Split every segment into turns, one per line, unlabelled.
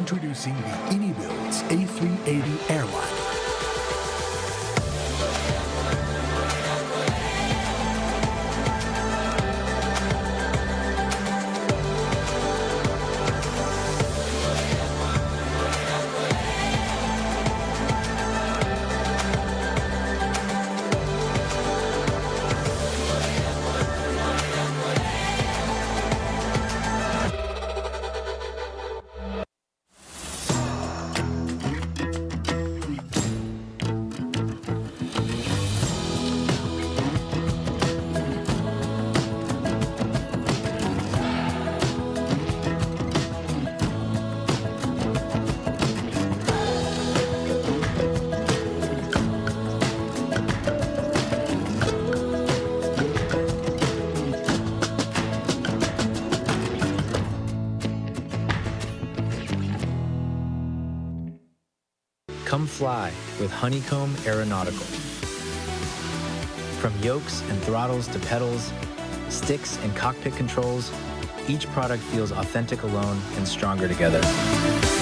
Introducing the Anybuilds A380 airliner.
Come fly with Honeycomb Aeronautical. From yokes and throttles to pedals, sticks and cockpit controls, each product feels authentic alone and stronger together.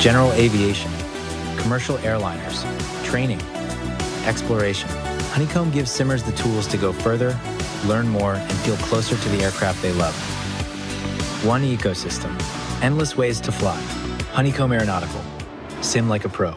General aviation, commercial airliners, training, exploration. Honeycomb gives simmers the tools to go further, learn more, and feel closer to the aircraft they love. One ecosystem, endless ways to fly. Honeycomb Aeronautical. Sim like a pro.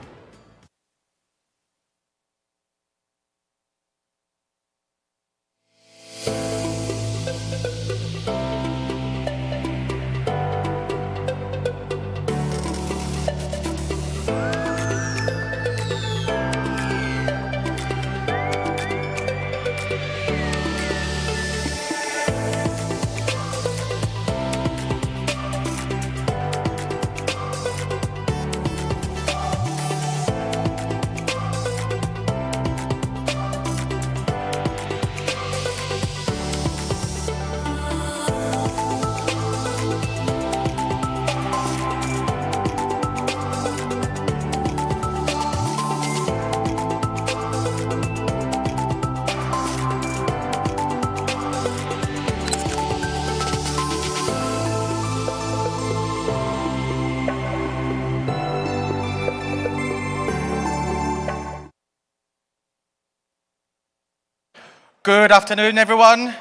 Good afternoon, everyone.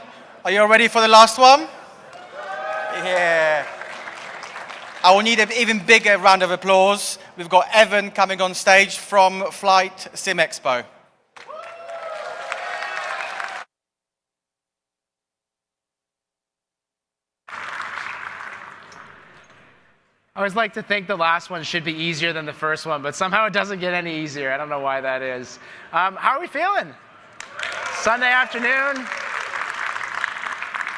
Are you all ready for the last one? Yeah. I will need an even bigger round of applause. We've got Evan coming on stage from FlightSimExpo.
I always like to think the last one should be easier than the first one, but somehow it doesn't get any easier. I don't know why that is. How are we feeling? Sunday afternoon.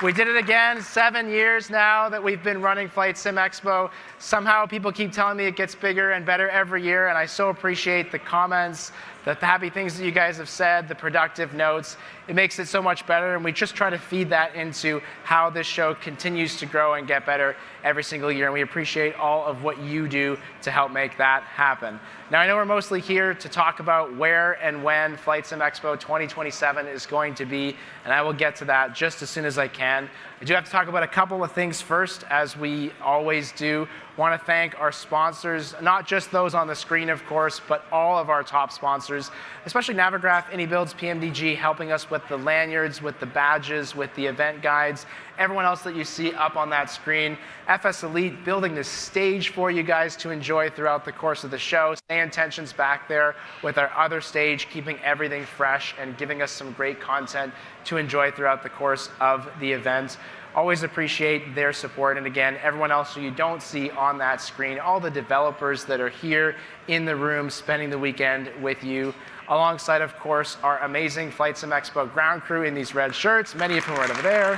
We did it again, 7 years now that we've been running FlightSimExpo. Somehow people keep telling me it gets bigger and better every year, and I so appreciate the comments, the happy things that you guys have said, the productive notes. It makes it so much better, and we just try to feed that into how this show continues to grow and get better every single year, and we appreciate all of what you do to help make that happen. Now, I know we're mostly here to talk about where and when FlightSimExpo 2027 is going to be, and I will get to that just as soon as I can. I do have to talk about a couple of things first, as we always do. I want to thank our sponsors, not just those on the screen, of course, but all of our top sponsors, especially Navigraph, Anybuilds, PMDG, helping us with the lanyards, with the badges, with the event guides, everyone else that you see up on that screen. FS Elite building this stage for you guys to enjoy throughout the course of the show. Stay Intentions back there with our other stage, keeping everything fresh and giving us some great content to enjoy throughout the course of the event. Always appreciate their support. And again, everyone else who you don't see on that screen, all the developers that are here in the room spending the weekend with you, alongside, of course, our amazing FlightSimExpo ground crew in these red shirts, many of whom are right over there.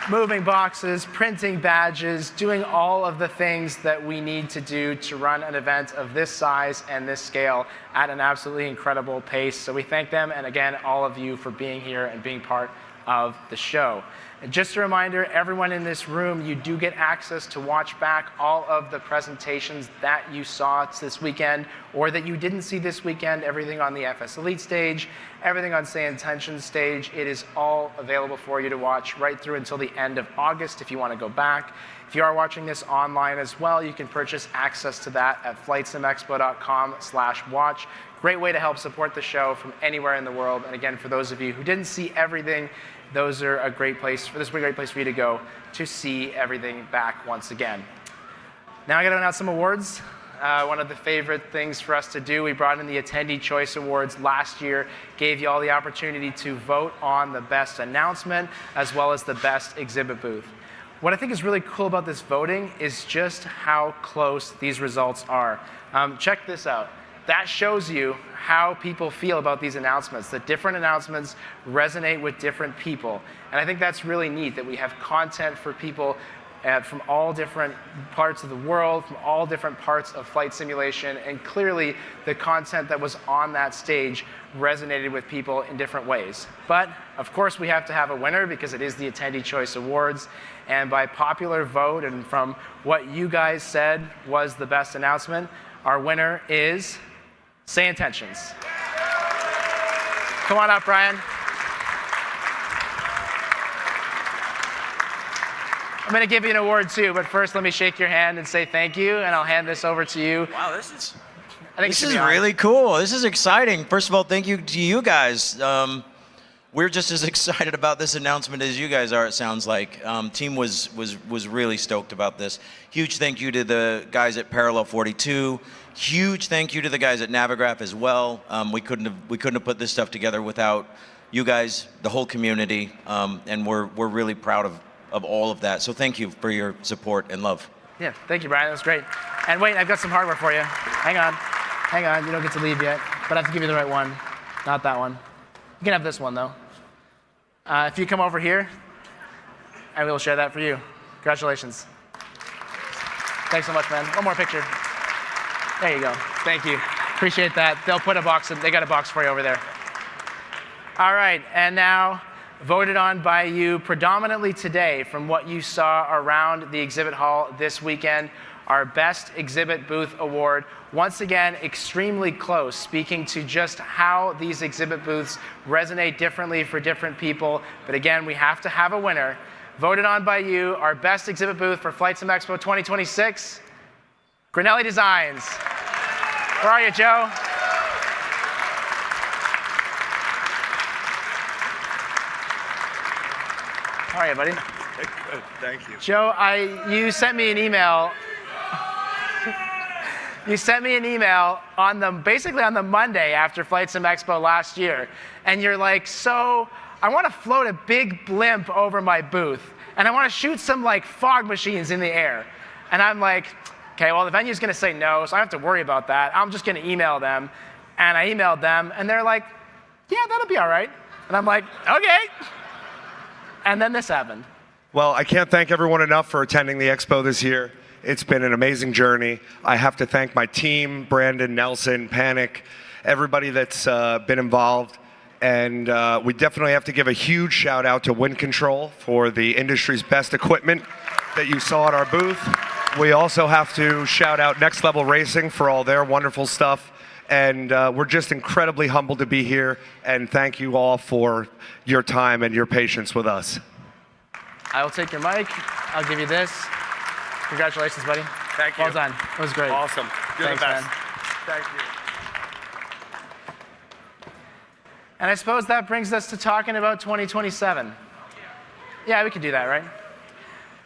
Moving boxes, printing badges, doing all of the things that we need to do to run an event of this size and this scale at an absolutely incredible pace. So we thank them, and again, all of you for being here and being part of the show. And just a reminder, everyone in this room, you do get access to watch back all of the presentations that you saw this weekend or that you didn't see this weekend, everything on the FS Elite stage, everything on Say Intentions stage. It is all available for you to watch right through until the end of August if you want to go back. If you are watching this online as well, you can purchase access to that at FlightSimExpo.com/watch. Great way to help support the show from anywhere in the world. And again, for those of you who didn't see everything, those are a great place. This is a great place for you to go to see everything back once again. Now I got to announce some awards. One of the favorite things for us to do, we brought in the Attendee Choice Awards last year, gave you all the opportunity to vote on the best announcement as well as the best exhibit booth. What I think is really cool about this voting is just how close these results are. Check this out. That shows you how people feel about these announcements, that different announcements resonate with different people. And I think that's really neat, that we have content for people from all different parts of the world, from all different parts of flight simulation, and clearly the content that was on that stage resonated with people in different ways. But of course we have to have a winner because it is the Attendee Choice Awards, and by popular vote and from what you guys said was the best announcement, our winner is Say Intentions. Come on up, Brian. I'm going to give you an award too, but first let me shake your hand and say thank you, and I'll hand this over to you.
Wow, this is
really
cool. This is exciting. First of all, thank you to you guys. We're just as excited about this announcement as you guys are, it sounds like. Team was really stoked about this. Huge thank you to the guys at Parallel 42. Huge thank you to the guys at Navigraph as well. We couldn't have put this stuff together without you guys, the whole community, and we're really proud of all of that. So thank you for your support and love.
Yeah, thank you, Brian. That was great. And wait, I've got some hardware for you. Hang on. You don't get to leave yet, but I have to give you the right one, not that one. You can have this one, though. If you come over here, I will share that for you. Congratulations. Thanks so much, man. One more picture. There you go. Thank you. Appreciate that. They'll put a box in. They got a box for you over there. All right, and now voted on by you predominantly today from what you saw around the exhibit hall this weekend, our Best Exhibit Booth Award. Once again, extremely close, speaking to just how these exhibit booths resonate differently for different people. But again, we have to have a winner. Voted on by you, our Best Exhibit Booth for FlightSimExpo 2026, Grinelli Designs. Where are you, Joe? How are you, buddy?
Good, thank you.
Joe, you sent me an email. You sent me an email basically on the Monday after FlightSimExpo last year, and you're like, so I want to float a big blimp over my booth, and I want to shoot some like fog machines in the air. And I'm like, okay, well the venue's going to say no, so I don't have to worry about that. I'm just going to email them. And I emailed them, and they're like, yeah, that'll be all right. And I'm like, okay. And then this happened.
Well, I can't thank everyone enough for attending the expo this year. It's been an amazing journey. I have to thank my team, Brandon, Nelson, Panic, everybody that's been involved. And we definitely have to give a huge shout out to Wind Control for the industry's best equipment that you saw at our booth. We also have to shout out Next Level Racing for all their wonderful stuff. And we're just incredibly humbled to be here. And thank you all for your time and your patience with us.
I will take your mic. I'll give you this. Congratulations, buddy.
Thank you.
Well done. It was great.
Awesome. You're
Thanks,
the best.
man.
Thank you.
And I suppose that brings us to talking about 2027. Yeah, we could do that, right?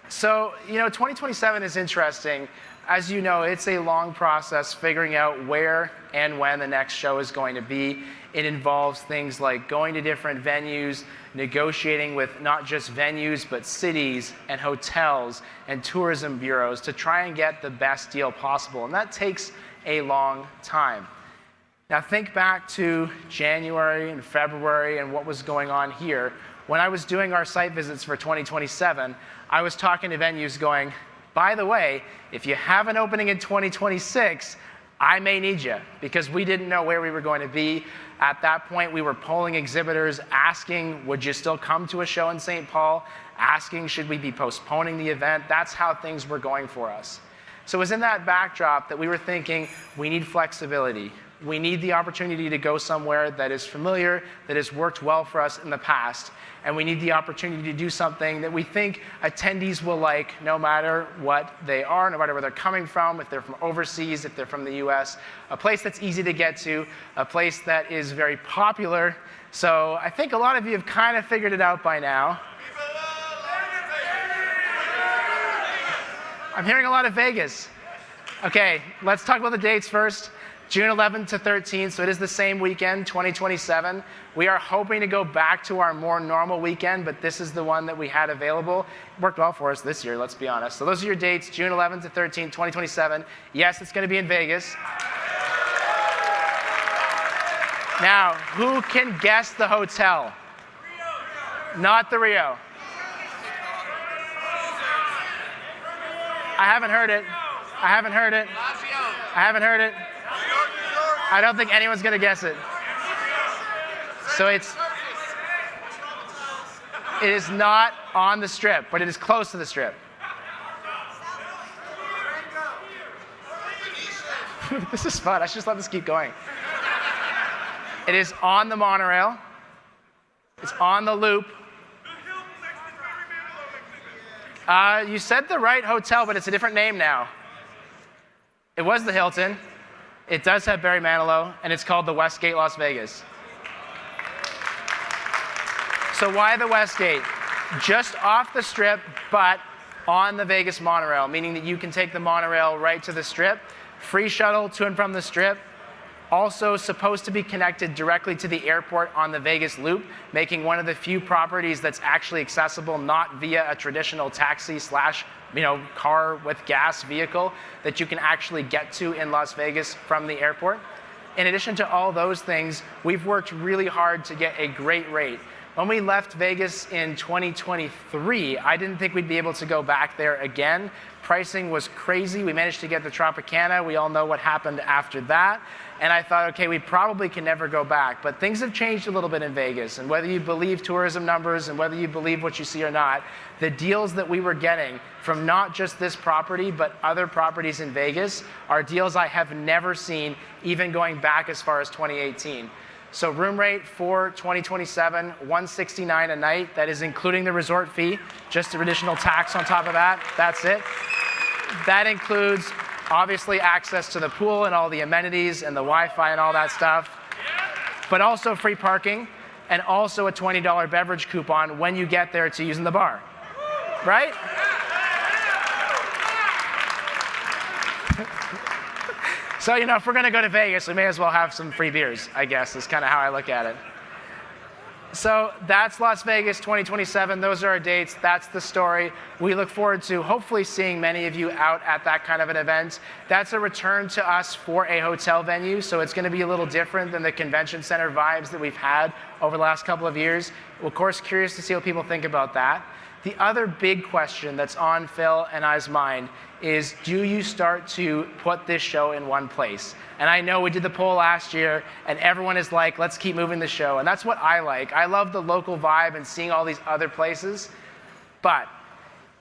So, 2027 is interesting. As you know, it's a long process figuring out where and when the next show is going to be. It involves things like going to different venues, negotiating with not just venues, but cities and hotels and tourism bureaus to try and get the best deal possible. And that takes a long time. Now think back to January and February and what was going on here. When I was doing our site visits for 2027, I was talking to venues going, by the way, if you have an opening in 2026, I may need you, because we didn't know where we were going to be. At that point, we were polling exhibitors, asking, would you still come to a show in St. Paul? Asking, should we be postponing the event? That's how things were going for us. So it was in that backdrop that we were thinking, we need flexibility. We need the opportunity to go somewhere that is familiar, that has worked well for us in the past. And we need the opportunity to do something that we think attendees will like no matter what they are, no matter where they're coming from, if they're from overseas, if they're from the US. A place that's easy to get to, a place that is very popular. So I think a lot of you have kind of figured it out by now. I'm hearing a lot of Vegas. Okay, let's talk about the dates first. June 11th to 13th, so it is the same weekend, 2027. We are hoping to go back to our more normal weekend, but this is the one that we had available. It worked well for us this year, let's be honest. So those are your dates, June 11th to 13th, 2027. Yes, it's going to be in Vegas. Now, who can guess the hotel? Not the Rio. I haven't heard it. I haven't heard it. I haven't heard it. I don't think anyone's going to guess it. So it is not on the Strip, but it is close to the Strip. This is fun. I should just let this keep going. It is on the monorail. It's on the loop. You said the right hotel, but it's a different name now. It was the Hilton. It does have Barry Manilow, and it's called the Westgate Las Vegas. So why the Westgate? Just off the Strip, but on the Vegas monorail, meaning that you can take the monorail right to the Strip. Free shuttle to and from the Strip. Also supposed to be connected directly to the airport on the Vegas Loop, making one of the few properties that's actually accessible not via a traditional taxi / car with gas vehicle that you can actually get to in Las Vegas from the airport. In addition to all those things, we've worked really hard to get a great rate. When we left Vegas in 2023, I didn't think we'd be able to go back there again. Pricing was crazy. We managed to get the Tropicana. We all know what happened after that. And I thought, okay, we probably can never go back. But things have changed a little bit in Vegas. And whether you believe tourism numbers and whether you believe what you see or not, the deals that we were getting from not just this property, but other properties in Vegas are deals I have never seen, even going back as far as 2018. So room rate for 2027, $169 a night. That is including the resort fee, just the additional tax on top of that. That's it. That includes, obviously, access to the pool and all the amenities and the Wi-Fi and all that stuff, but also free parking and also a $20 beverage coupon when you get there to use in the bar. Right? So, if we're going to go to Vegas, we may as well have some free beers, I guess, is kind of how I look at it. So that's Las Vegas 2027. Those are our dates. That's the story. We look forward to hopefully seeing many of you out at that kind of an event. That's a return to us for a hotel venue, so it's going to be a little different than the convention center vibes that we've had over the last couple of years. We're, of course, curious to see what people think about that. The other big question that's on Phil and I's mind is, do you start to put this show in one place? And I know we did the poll last year, and everyone is like, let's keep moving the show. And that's what I like. I love the local vibe and seeing all these other places. But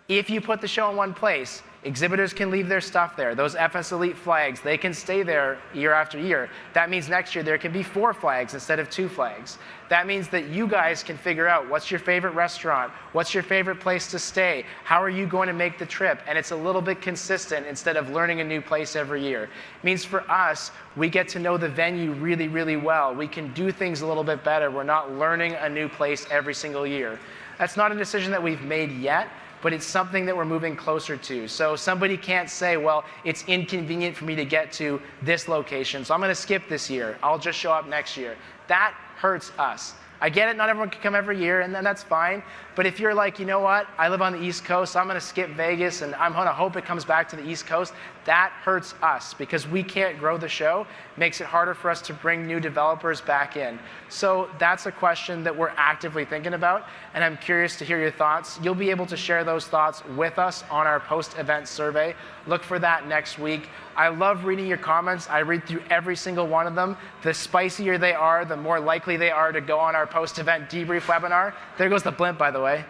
if you put the show in one place, exhibitors can leave their stuff there. Those FS Elite flags, they can stay there year after year. That means next year there can be 4 flags instead of 2 flags. That means that you guys can figure out what's your favorite restaurant, what's your favorite place to stay, how are you going to make the trip, and it's a little bit consistent instead of learning a new place every year. It means for us, we get to know the venue really, really well. We can do things a little bit better. We're not learning a new place every single year. That's not a decision that we've made yet, but it's something that we're moving closer to. So somebody can't say, well, it's inconvenient for me to get to this location, so I'm going to skip this year. I'll just show up next year. That hurts us. I get it, not everyone can come every year, and then that's fine. But if you're like, you know what, I live on the East Coast, so I'm going to skip Vegas, and I'm going to hope it comes back to the East Coast, that hurts us because we can't grow the show. It makes it harder for us to bring new developers back in. So that's a question that we're actively thinking about, and I'm curious to hear your thoughts. You'll be able to share those thoughts with us on our post-event survey. Look for that next week. I love reading your comments. I read through every single one of them. The spicier they are, the more likely they are to go on our post-event debrief webinar. There goes the blimp, by the way.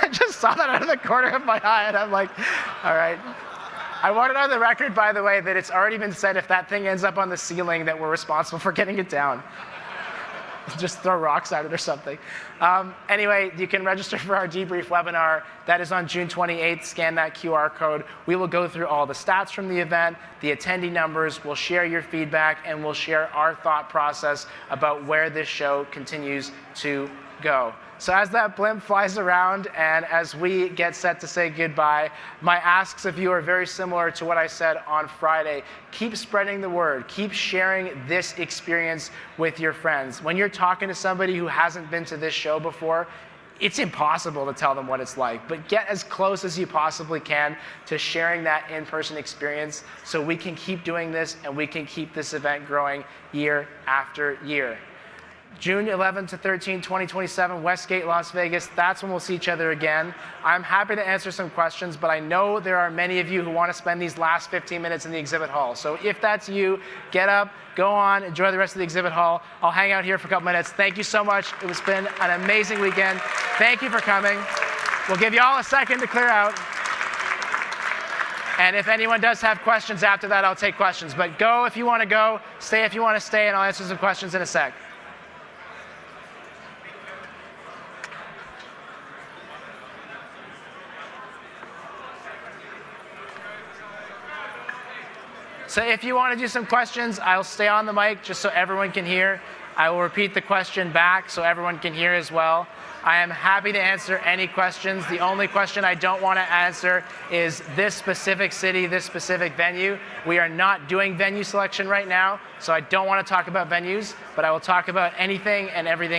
I just saw that out of the corner of my eye, and I'm like, all right. I want it on the record, by the way, that it's already been said if that thing ends up on the ceiling that we're responsible for getting it down. Just throw rocks at it or something. Anyway, you can register for our debrief webinar. That is on June 28th. Scan that QR code. We will go through all the stats from the event, the attendee numbers. We'll share your feedback, and we'll share our thought process about where this show continues to go. So as that blimp flies around and as we get set to say goodbye, my asks of you are very similar to what I said on Friday. Keep spreading the word. Keep sharing this experience with your friends. When you're talking to somebody who hasn't been to this show before, it's impossible to tell them what it's like, but get as close as you possibly can to sharing that in-person experience so we can keep doing this and we can keep this event growing year after year. June 11 to 13, 2027, Westgate, Las Vegas. That's when we'll see each other again. I'm happy to answer some questions, but I know there are many of you who want to spend these last 15 minutes in the exhibit hall. So if that's you, get up, go on, enjoy the rest of the exhibit hall. I'll hang out here for a couple minutes. Thank you so much. It's been an amazing weekend. Thank you for coming. We'll give you all a second to clear out. And if anyone does have questions after that, I'll take questions. But go if you want to go, stay if you want to stay, and I'll answer some questions in a sec. So if you want to do some questions, I'll stay on the mic just so everyone can hear. I will repeat the question back so everyone can hear as well. I am happy to answer any questions. The only question I don't want to answer is this specific city, this specific venue. We are not doing venue selection right now, so I don't want to talk about venues, but I will talk about anything and everything